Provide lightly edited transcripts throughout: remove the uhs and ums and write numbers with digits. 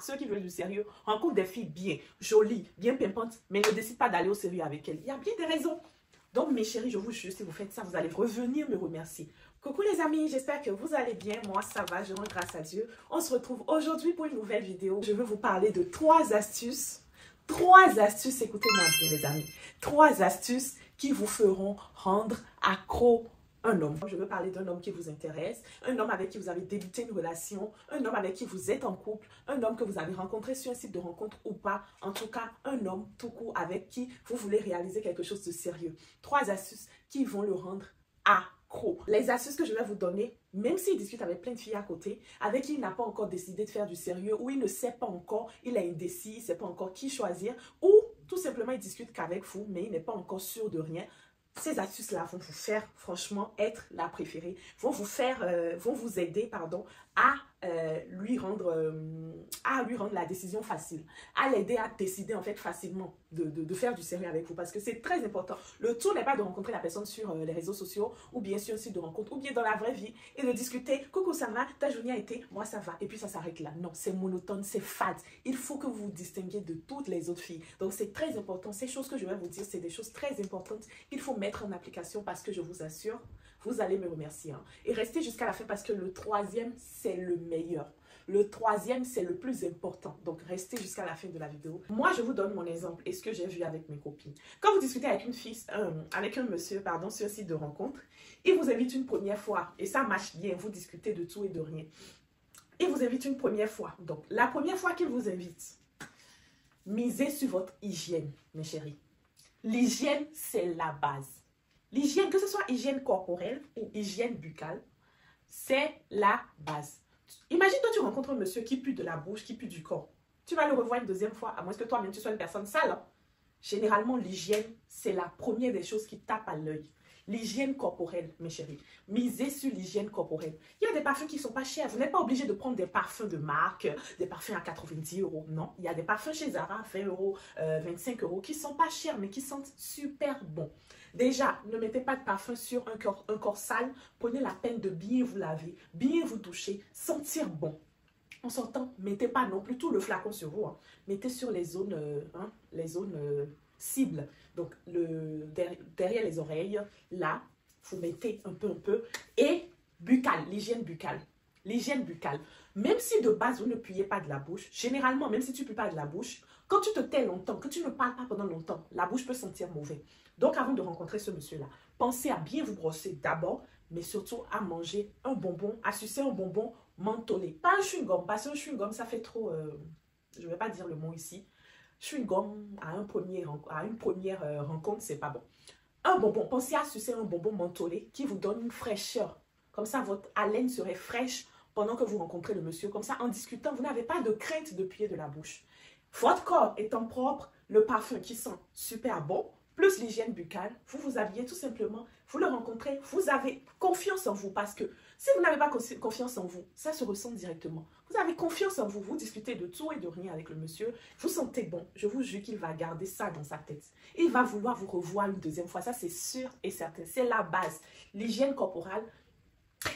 ceux qui veulent du sérieux, rencontrent des filles bien, jolies, bien pimpantes, mais ne décident pas d'aller au sérieux avec elles. Il y a bien des raisons. Donc, mes chéris, je vous jure, si vous faites ça, vous allez revenir me remercier. Coucou les amis, j'espère que vous allez bien. Moi, ça va, je rends grâce à Dieu. On se retrouve aujourd'hui pour une nouvelle vidéo. Je veux vous parler de 3 astuces. 3 astuces, écoutez-moi bien les amis. 3 astuces qui vous feront rendre accro un homme. Je veux parler d'un homme qui vous intéresse, un homme avec qui vous avez débuté une relation, un homme avec qui vous êtes en couple, un homme que vous avez rencontré sur un site de rencontre ou pas. En tout cas, un homme tout court avec qui vous voulez réaliser quelque chose de sérieux. 3 astuces qui vont le rendre accro. Les astuces que je vais vous donner, même s'il discute avec plein de filles à côté, avec qui il n'a pas encore décidé de faire du sérieux, ou il ne sait pas encore, il est indécis, il ne sait pas encore qui choisir, ou tout simplement il discute qu'avec vous, mais il n'est pas encore sûr de rien. Ces astuces-là vont vous faire, franchement, être la préférée, vont vous aider, pardon, à lui rendre la décision facile, à l'aider à décider en fait facilement de faire du sérieux avec vous, parce que c'est très important. Le tout n'est pas de rencontrer la personne sur les réseaux sociaux ou bien sur un site de rencontre ou bien dans la vraie vie et de discuter, coucou ça va, ta journée a été, moi ça va, et puis ça s'arrête là. Non, c'est monotone, c'est fade. Il faut que vous vous distinguiez de toutes les autres filles. Donc c'est très important. Ces choses que je vais vous dire, c'est des choses très importantes qu'il faut mettre en application, parce que je vous assure, vous allez me remercier. Hein. Et restez jusqu'à la fin parce que le 3e, c'est le meilleur. Le 3e, c'est le plus important. Donc, restez jusqu'à la fin de la vidéo. Moi, je vous donne mon exemple et ce que j'ai vu avec mes copines. Quand vous discutez avec une fille, avec un monsieur, pardon, sur un site de rencontre, il vous invite une première fois et ça marche bien. Vous discutez de tout et de rien. Il vous invite une première fois. Donc, la première fois qu'il vous invite, misez sur votre hygiène, mes chéris. L'hygiène, c'est la base. L'hygiène, que ce soit hygiène corporelle ou hygiène buccale, c'est la base. Imagine toi tu rencontres un monsieur qui pue de la bouche, qui pue du corps. Tu vas le revoir une deuxième fois, à moins que toi-même tu sois une personne sale. Hein. Généralement, l'hygiène, c'est la première des choses qui tape à l'œil. L'hygiène corporelle, mes chéris. Misez sur l'hygiène corporelle. Il y a des parfums qui ne sont pas chers. Vous n'êtes pas obligé de prendre des parfums de marque, des parfums à 90 €. Non, il y a des parfums chez Zara à 20 €, 25 € qui ne sont pas chers, mais qui sentent super bon. Déjà, ne mettez pas de parfum sur un corps sale. Prenez la peine de bien vous laver, bien vous doucher, sentir bon. On s'entend, mettez pas non plus tout le flacon sur vous. Hein. Mettez sur les zones, cibles. Donc, derrière les oreilles, là, vous mettez un peu. Et buccale, l'hygiène buccale. L'hygiène buccale. Même si de base, vous ne puez pas de la bouche, généralement, même si tu ne pues pas de la bouche, quand tu te tais longtemps, que tu ne parles pas pendant longtemps, la bouche peut sentir mauvais. Donc, avant de rencontrer ce monsieur-là, pensez à bien vous brosser d'abord, mais surtout à manger un bonbon, à sucer un bonbon mentholé. Pas un chewing-gum, parce qu'un chewing-gum, ça fait trop... je ne vais pas dire le mot ici. Chewing-gum à une première rencontre, c'est pas bon. Un bonbon, pensez à sucer un bonbon mentholé qui vous donne une fraîcheur. Comme ça, votre haleine serait fraîche pendant que vous rencontrez le monsieur. Comme ça, en discutant, vous n'avez pas de crainte de puer de la bouche. Votre corps étant propre, le parfum qui sent super bon, plus l'hygiène buccale, vous vous habillez tout simplement, vous le rencontrez, vous avez confiance en vous, parce que si vous n'avez pas confiance en vous, ça se ressent directement. Vous avez confiance en vous, vous discutez de tout et de rien avec le monsieur, vous sentez bon, je vous jure qu'il va garder ça dans sa tête. Il va vouloir vous revoir une deuxième fois, ça c'est sûr et certain, c'est la base. L'hygiène corporelle,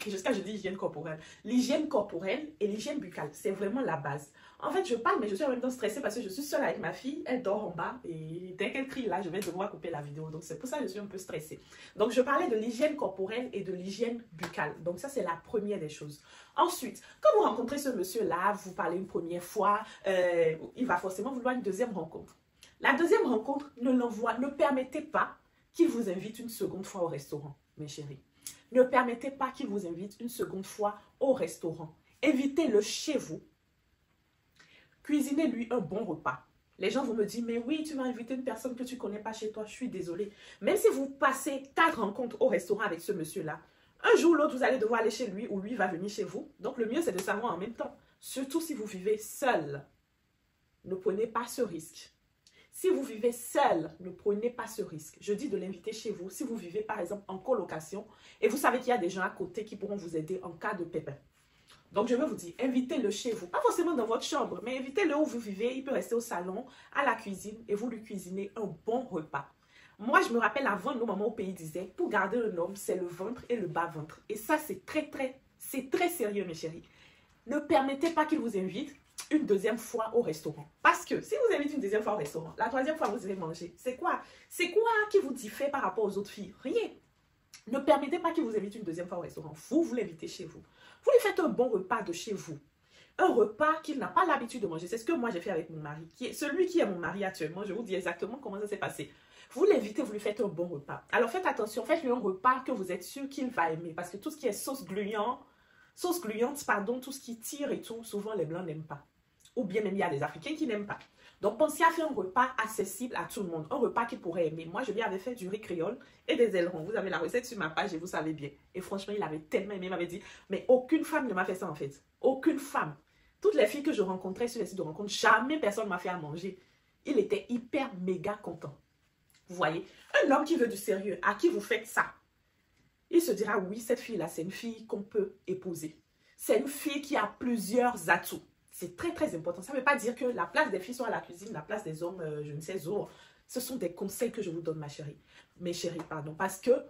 jusqu'à je dis hygiène corporelle, l'hygiène corporelle et l'hygiène buccale, c'est vraiment la base. En fait, je parle, mais je suis en même temps stressée parce que je suis seule avec ma fille. Elle dort en bas et dès qu'elle crie là, je vais devoir couper la vidéo. Donc, c'est pour ça que je suis un peu stressée. Donc, je parlais de l'hygiène corporelle et de l'hygiène buccale. Donc, ça, c'est la première des choses. Ensuite, quand vous rencontrez ce monsieur-là, vous parlez une première fois, il va forcément vouloir une deuxième rencontre. La deuxième rencontre, ne permettez pas qu'il vous invite une seconde fois au restaurant, mes chéris. Ne permettez pas qu'il vous invite une seconde fois au restaurant. Évitez-le chez vous. Cuisinez-lui un bon repas. Les gens vont me dire, mais oui, tu vas inviter une personne que tu ne connais pas chez toi. Je suis désolée. Même si vous passez 4 rencontres au restaurant avec ce monsieur-là, un jour ou l'autre, vous allez devoir aller chez lui ou lui va venir chez vous. Donc, le mieux, c'est de savoir en même temps. Surtout si vous vivez seul. Ne prenez pas ce risque. Si vous vivez seul, ne prenez pas ce risque. Je dis de l'inviter chez vous. Si vous vivez, par exemple, en colocation et vous savez qu'il y a des gens à côté qui pourront vous aider en cas de pépin. Donc, je veux vous dire, invitez-le chez vous. Pas forcément dans votre chambre, mais invitez-le où vous vivez. Il peut rester au salon, à la cuisine, et vous lui cuisinez un bon repas. Moi, je me rappelle avant, nos mamans au pays disaient, pour garder un homme, c'est le ventre et le bas-ventre. Et ça, c'est très sérieux, mes chéris. Ne permettez pas qu'il vous invite une deuxième fois au restaurant. Parce que si vous invitez une deuxième fois au restaurant, la troisième fois, vous irez manger. C'est quoi? C'est quoi qui vous diffère par rapport aux autres filles? Rien. Ne permettez pas qu'il vous invite une deuxième fois au restaurant. Vous l'invitez chez vous. Vous lui faites un bon repas de chez vous. Un repas qu'il n'a pas l'habitude de manger. C'est ce que moi j'ai fait avec mon mari. Celui qui est mon mari actuellement, je vous dis exactement comment ça s'est passé. Vous l'invitez, vous lui faites un bon repas. Alors faites attention, faites-lui un repas que vous êtes sûr qu'il va aimer. Parce que tout ce qui est sauce gluante, pardon, tout ce qui tire et tout, souvent les blancs n'aiment pas. Ou bien même il y a des Africains qui n'aiment pas. Donc pensez à faire un repas accessible à tout le monde. Un repas qu'il pourrait aimer. Moi je lui avais fait du riz créole et des ailerons. Vous avez la recette sur ma page et vous savez bien. Et franchement il avait tellement aimé, il m'avait dit, mais aucune femme ne m'a fait ça en fait. Aucune femme. Toutes les filles que je rencontrais sur les sites de rencontre, jamais personne ne m'a fait à manger. Il était hyper méga content. Vous voyez, un homme qui veut du sérieux, à qui vous faites ça, il se dira, oui, cette fille-là, c'est une fille qu'on peut épouser. C'est une fille qui a plusieurs atouts. C'est très, très important. Ça ne veut pas dire que la place des filles soit à la cuisine, la place des hommes, je ne sais où. Ce sont des conseils que je vous donne, ma chérie. Mes chéris, pardon. Parce qu'il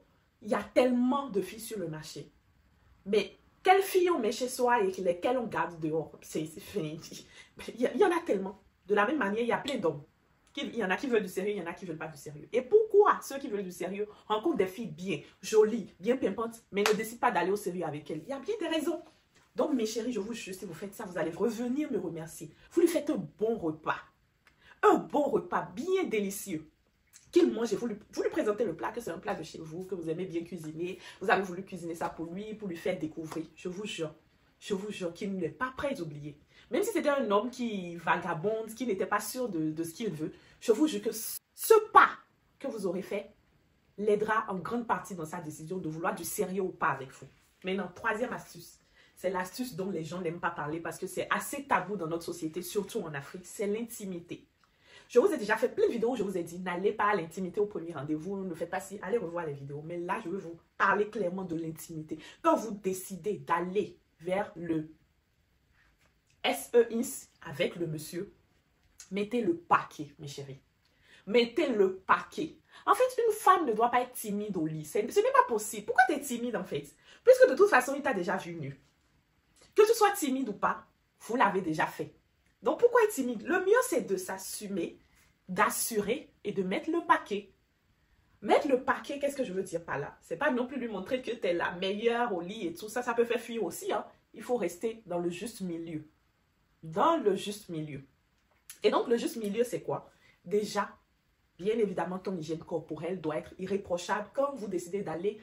y a tellement de filles sur le marché. Mais quelles filles on met chez soi et lesquelles on garde dehors? C'est fini. Il y en a tellement. De la même manière, il y a plein d'hommes. Il y en a qui veulent du sérieux, il y en a qui ne veulent pas du sérieux. Et pourquoi ceux qui veulent du sérieux rencontrent des filles bien, jolies, bien pimpantes, mais ne décident pas d'aller au sérieux avec elles? Il y a bien des raisons. Donc, mes chéris, je vous jure, si vous faites ça, vous allez revenir me remercier. Vous lui faites un bon repas. Un bon repas bien délicieux. Qu'il mange et vous lui présentez le plat, que c'est un plat de chez vous, que vous aimez bien cuisiner. Vous avez voulu cuisiner ça pour lui faire découvrir. Je vous jure qu'il n'est pas prêt d'oublier. Même si c'était un homme qui vagabonde, qui n'était pas sûr de ce qu'il veut, je vous jure que ce pas que vous aurez fait l'aidera en grande partie dans sa décision de vouloir du sérieux ou pas avec vous. Maintenant, troisième astuce. C'est l'astuce dont les gens n'aiment pas parler parce que c'est assez tabou dans notre société, surtout en Afrique, c'est l'intimité. Je vous ai déjà fait plein de vidéos où je vous ai dit, n'allez pas à l'intimité au premier rendez-vous, ne faites pas si, allez revoir les vidéos. Mais là, je veux vous parler clairement de l'intimité. Quand vous décidez d'aller vers le SEIS avec le monsieur, mettez le paquet, mes chéris. Mettez le paquet. En fait, une femme ne doit pas être timide au lit. Ce n'est pas possible. Pourquoi tu es timide en fait? Puisque de toute façon, il t'a déjà vu nu. Que tu sois timide ou pas, vous l'avez déjà fait. Donc, pourquoi être timide? Le mieux, c'est de s'assumer, d'assurer et de mettre le paquet. Mettre le paquet, qu'est-ce que je veux dire par là? C'est pas non plus lui montrer que tu es la meilleure au lit et tout ça. Ça peut faire fuir aussi. Hein. Il faut rester dans le juste milieu. Dans le juste milieu. Et donc, le juste milieu, c'est quoi? Déjà, bien évidemment, ton hygiène corporelle doit être irréprochable quand vous décidez d'aller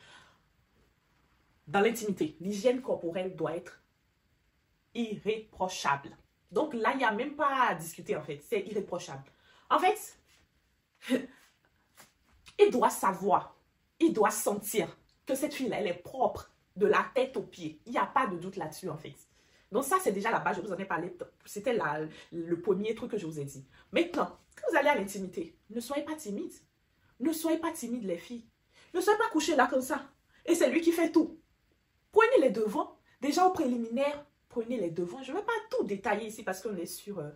dans l'intimité. L'hygiène corporelle doit être irréprochable. Donc là, il n'y a même pas à discuter en fait. C'est irréprochable. En fait, il doit savoir, il doit sentir que cette fille-là, elle est propre de la tête aux pieds. Il n'y a pas de doute là-dessus en fait. Donc ça, c'est déjà la base. Je vous en ai parlé. C'était le premier truc que je vous ai dit. Maintenant, quand vous allez à l'intimité, ne soyez pas timide. Ne soyez pas timide les filles. Ne soyez pas couchés là comme ça. Et c'est lui qui fait tout. Prenez les devants. Déjà au préliminaire, prenez les devants. Je ne vais pas tout détailler ici parce qu'on est sur un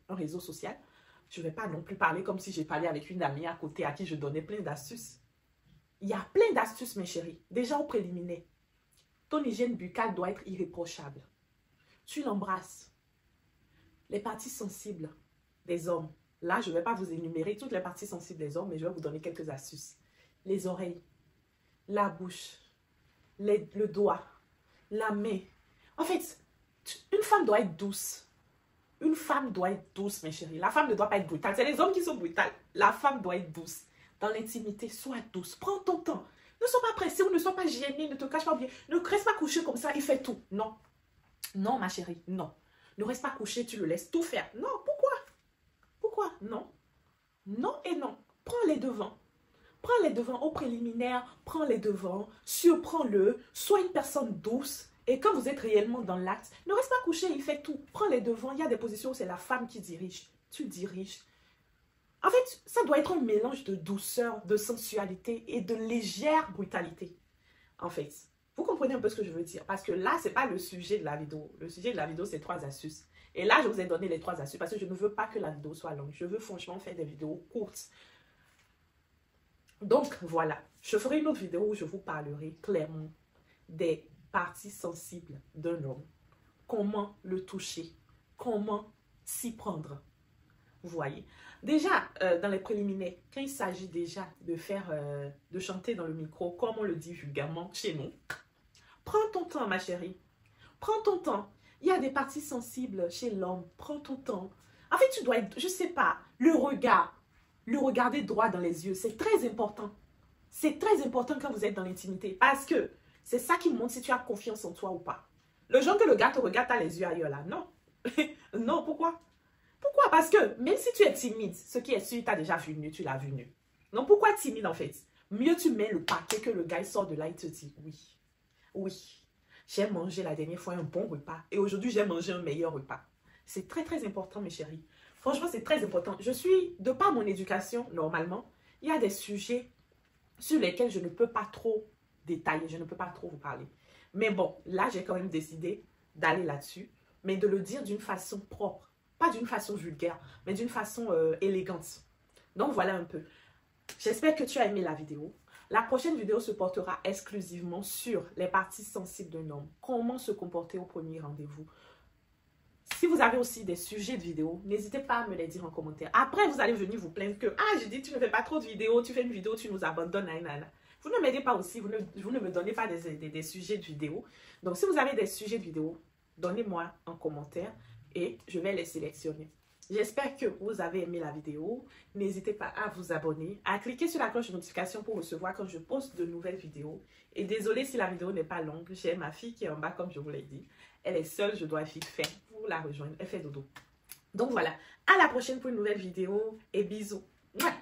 réseau social. Je ne vais pas non plus parler comme si j'ai parlé avec une amie à côté à qui je donnais plein d'astuces. Il y a plein d'astuces, mes chéris. Déjà au préliminaire. Ton hygiène buccale doit être irréprochable. Tu l'embrasses. Les parties sensibles des hommes. Là, je ne vais pas vous énumérer toutes les parties sensibles des hommes, mais je vais vous donner quelques astuces. Les oreilles, la bouche, le doigt, la main. En fait, une femme doit être douce. Une femme doit être douce, mes chéris. La femme ne doit pas être brutale. C'est les hommes qui sont brutales. La femme doit être douce. Dans l'intimité, sois douce. Prends ton temps. Ne sois pas pressé ou ne sois pas gêné. Ne te cache pas bien. Ne reste pas couché comme ça. Il fait tout. Non. Non, ma chérie. Non. Ne reste pas couché. Tu le laisses tout faire. Non. Pourquoi? Pourquoi? Non. Non et non. Prends les devants. Prends les devants au préliminaire. Prends les devants. Surprends-le. Sois une personne douce. Et quand vous êtes réellement dans l'acte, ne reste pas couché. Il fait tout. Prends les devants. Il y a des positions où c'est la femme qui dirige. Tu diriges. En fait, ça doit être un mélange de douceur, de sensualité et de légère brutalité. En fait, vous comprenez un peu ce que je veux dire? Parce que là, ce n'est pas le sujet de la vidéo. Le sujet de la vidéo, c'est 3 astuces. Et là, je vous ai donné les 3 astuces parce que je ne veux pas que la vidéo soit longue. Je veux franchement faire des vidéos courtes. Donc, voilà. Je ferai une autre vidéo où je vous parlerai clairement des parties sensibles d'un homme. comment le toucher, comment s'y prendre. Vous voyez? Déjà, dans les préliminaires, quand il s'agit déjà de faire, de chanter dans le micro, comme on le dit vulgairement chez nous, prends ton temps, ma chérie. Prends ton temps. Il y a des parties sensibles chez l'homme. Prends ton temps. En fait, tu dois être, je sais pas, le regarder droit dans les yeux, c'est très important. C'est très important quand vous êtes dans l'intimité parce que c'est ça qui montre si tu as confiance en toi ou pas. Le genre que le gars te regarde, t'as les yeux ailleurs là. Non. Non, pourquoi? Pourquoi? Parce que même si tu es timide, ce qui est sûr, tu as déjà vu nu, tu l'as vu nu. Donc pourquoi timide en fait? Mieux tu mets le paquet que le gars il sort de là, il te dit oui. Oui. J'ai mangé la dernière fois un bon repas et aujourd'hui j'ai mangé un meilleur repas. C'est très très important mes chéris. Franchement c'est très important. De par mon éducation normalement, il y a des sujets sur lesquels je ne peux pas trop détailler, je ne peux pas trop vous parler. Mais bon, là j'ai quand même décidé d'aller là-dessus, mais de le dire d'une façon propre. Pas d'une façon vulgaire, mais d'une façon élégante. Donc voilà un peu. J'espère que tu as aimé la vidéo. La prochaine vidéo se portera exclusivement sur les parties sensibles d'un homme. Comment se comporter au premier rendez-vous. Si vous avez aussi des sujets de vidéo, n'hésitez pas à me les dire en commentaire. Après, vous allez venir vous plaindre que « Ah, je dis, tu ne fais pas trop de vidéos, tu fais une vidéo, tu nous abandonnes. » Vous ne m'aidez pas aussi, vous ne me donnez pas des sujets de vidéo. Donc, si vous avez des sujets de vidéo, donnez-moi en commentaire et je vais les sélectionner. J'espère que vous avez aimé la vidéo. N'hésitez pas à vous abonner, à cliquer sur la cloche de notification pour recevoir quand je poste de nouvelles vidéos. Et désolé si la vidéo n'est pas longue. J'ai ma fille qui est en bas comme je vous l'ai dit. Elle est seule, je dois vite faire pour la rejoindre. Elle fait dodo. Donc voilà, à la prochaine pour une nouvelle vidéo et bisous. Mouah.